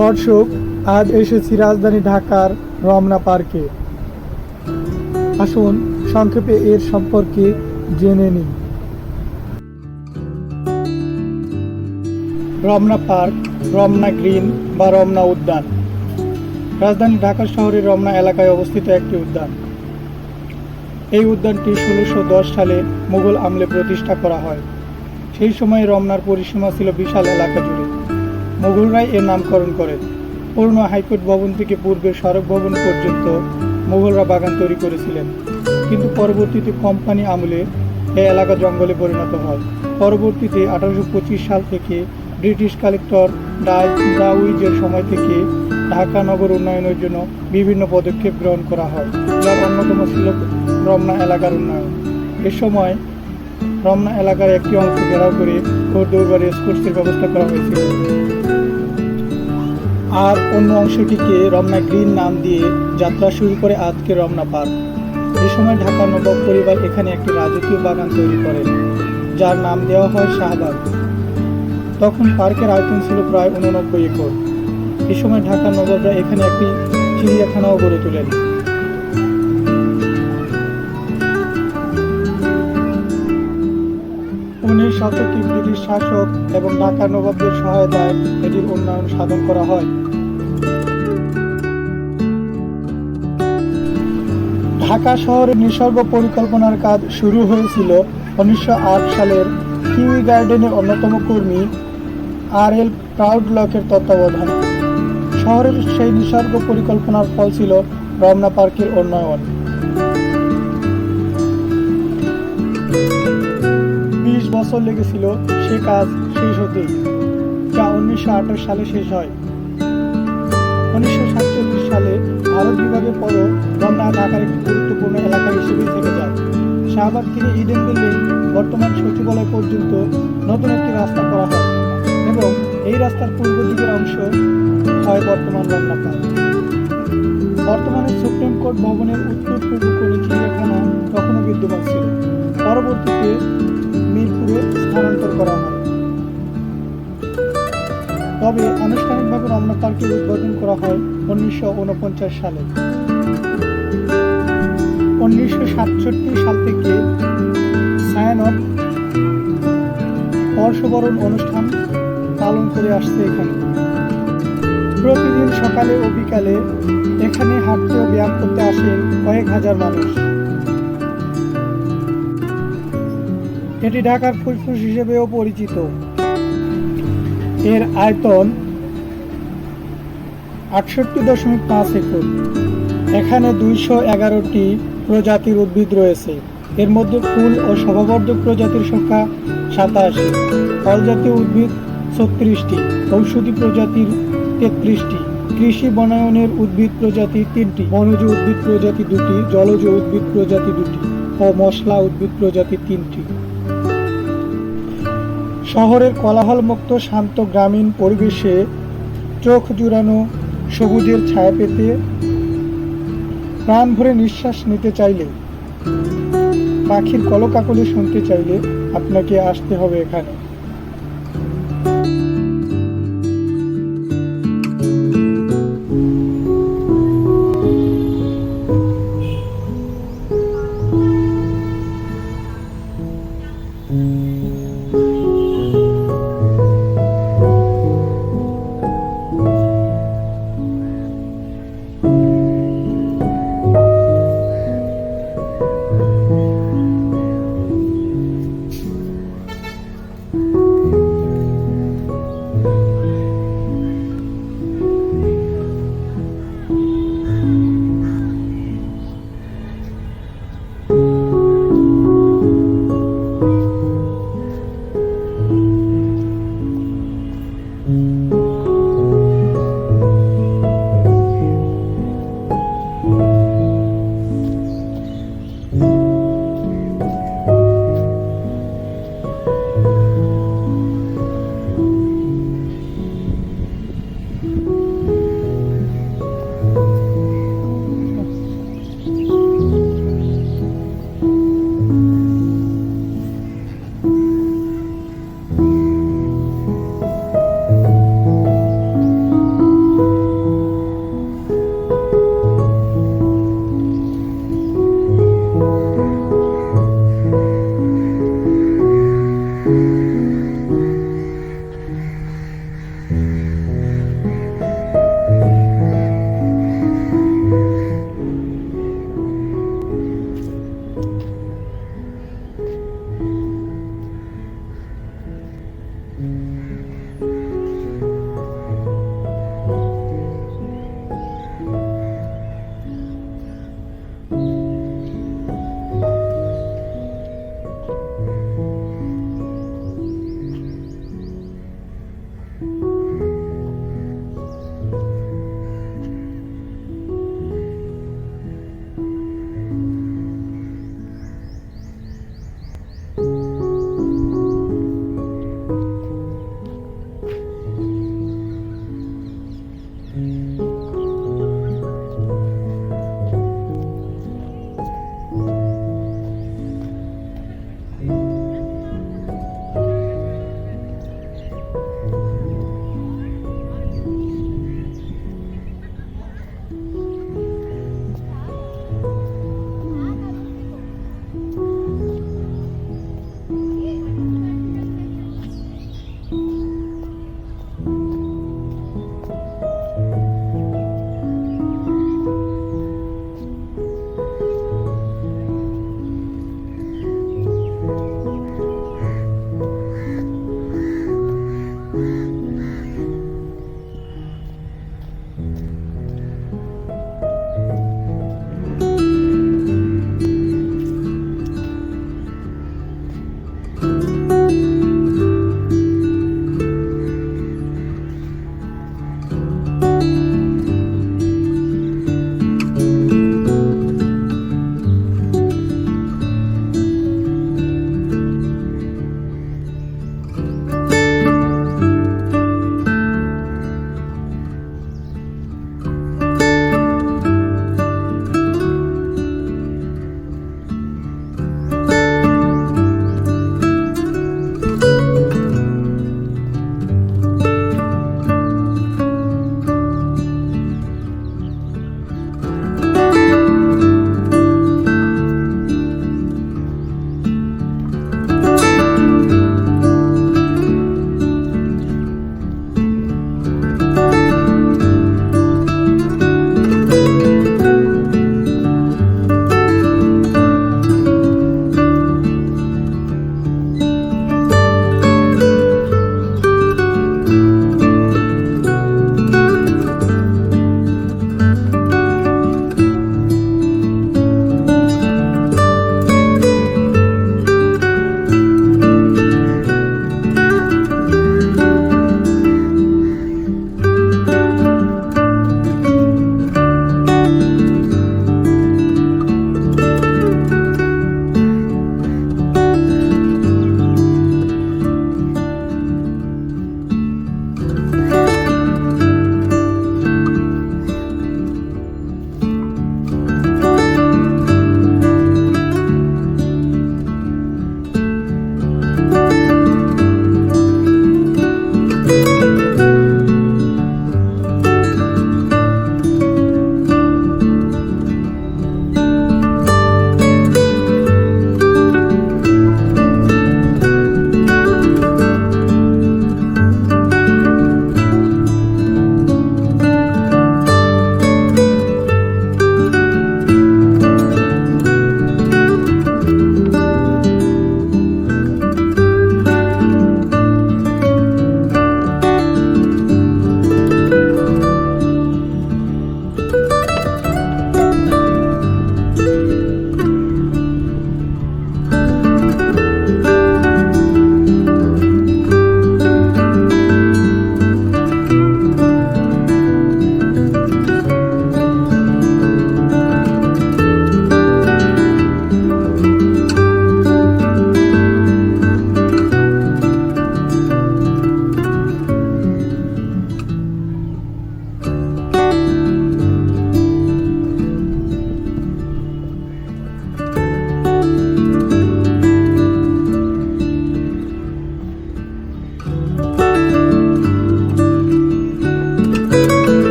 দর্শক, আজ এসেছি রাজধানী ঢাকার রমনা পার্কে। আসুন সংক্ষেপে এর সম্পর্কে জেনে নিই। রমনা পার্ক, রমনা গ্রিন বা রমনা উদ্যান রাজধানী ঢাকা শহরের রমনা এলাকায় অবস্থিত একটি উদ্যান। এই উদ্যানটি ১৬১০ সালে মুঘল আমলে প্রতিষ্ঠা করা হয়। সেই সময় রমনার পরিসীমা ছিল বিশাল এলাকা জুড়ে। মুঘলরাই এর নামকরণ করেন। পুরনো হাইকোর্ট ভবন থেকে পূর্বের সড়ক ভবন পর্যন্ত মুঘলরা বাগান তৈরি করেছিলেন, কিন্তু পরবর্তীতে কোম্পানি আমলে এই এলাকা জঙ্গলে পরিণত হয়। পরবর্তীতে ১৮২৫ সাল থেকে ব্রিটিশ কালেক্টর ডাউইজের সময় থেকে ঢাকা নগর উন্নয়নের জন্য বিভিন্ন পদক্ষেপ গ্রহণ করা হয়, যার অন্যতম ছিল রমনা এলাকার উন্নয়ন। এ সময় রমনা এলাকার একটি অংশ ঘেরাও করে ঘোড়দৌড় বা রেসকোর্সের ব্যবস্থা করা হয়েছিল, আর অন্য অংশটিকে রমনা গ্রিন নাম দিয়ে যাত্রা শুরু করে আজকের রমনা পার্ক। এ সময় ঢাকার নবাব পরিবার এখানে একটি রাজকীয় বাগান তৈরি করেন, যার নাম দেওয়া হয় শাহবাগ। তখন পার্কের আয়তন ছিল প্রায় ৮৯ একর। এ সময় ঢাকার নবাবরা এখানে একটি চিড়িয়াখানাও গড়ে তোলেন। ১৯ শতকে ব্রিটিশ শাসক এবং ঢাকার নবাবদের সহায়তায় এটির উন্নয়ন সাধন করা হয়। ঢাকা শহরের নিসর্গ পরিকল্পনার কাজ শুরু হয়েছিল ১৯০৮ সালের কিউই গার্ডেনের অন্যতম কর্মী আর.এল. প্রাউডলকের তত্ত্বাবধানে। শহরের সেই নিসর্গ পরিকল্পনার ফল ছিল রমনা পার্কের উন্নয়ন। ২০ বছর লেগেছিল সে কাজ শেষ হতে, যা ১৯২৮ সালে শেষ হয়। ১৯৪৭ সালে ভারত বিভাগের পরও রমনা ঢাকার একটি গুরুত্বপূর্ণ এলাকা হিসেবে থেকে যায়। শাহবাগ থেকে ইডেন বিল্ডিং বর্তমান সচিবালয় পর্যন্ত নতুন একটি রাস্তা করা হয় এবং এই রাস্তার পূর্ব দিকের অংশ হয় বর্তমান রমনা পার্ক। বর্তমানে সুপ্রিম কোর্ট ভবনের উত্তর পূর্ব কোণে চিড়িয়াখানা তখনও বিদ্যমান ছিল। পরবর্তীতে মিরপুরে স্থানান্তর করা হয়। তবে আনুষ্ঠানিকভাবে রমনা পার্কের উদ্বোধন করা হয় ১৯৪৯ সালে। ১৯৬৭ সাল থেকে ছায়ানট বর্ষবরণ অনুষ্ঠান পালন করে আসছে এখানে। প্রতিদিন সকালে ও বিকালে এখানে হাঁটতে ও ব্যায়াম করতে আসে কয়েক হাজার মানুষ। এটি ঢাকার ফুসফুস হিসেবেও পরিচিত। এর আয়তন ৬৮.৫ একর। এখানে ২১১টি প্রজাতির উদ্ভিদ রয়েছে। এর মধ্যে ফুল ও শোভাবর্ধক প্রজাতির সংখ্যা ৮৭, ফলজাতীয় উদ্ভিদ ৩৬টি, ঔষধি প্রজাতির ৩৩টি, কৃষি বনায়নের উদ্ভিদ প্রজাতি ৩টি, বনজ উদ্ভিদ প্রজাতি ২টি, জলজ উদ্ভিদ প্রজাতি ২টি ও মশলা উদ্ভিদ প্রজাতি ৩টি। শহরের কোলাহলমুক্ত শান্ত গ্রামীণ পরিবেশে চোখ জুড়ানো সবুজের ছায়া পেতে, প্রাণ ভরে নিঃশ্বাস নিতে চাইলে, পাখির কলকাকলি শুনতে চাইলে আপনাকে আসতে হবে এখানে।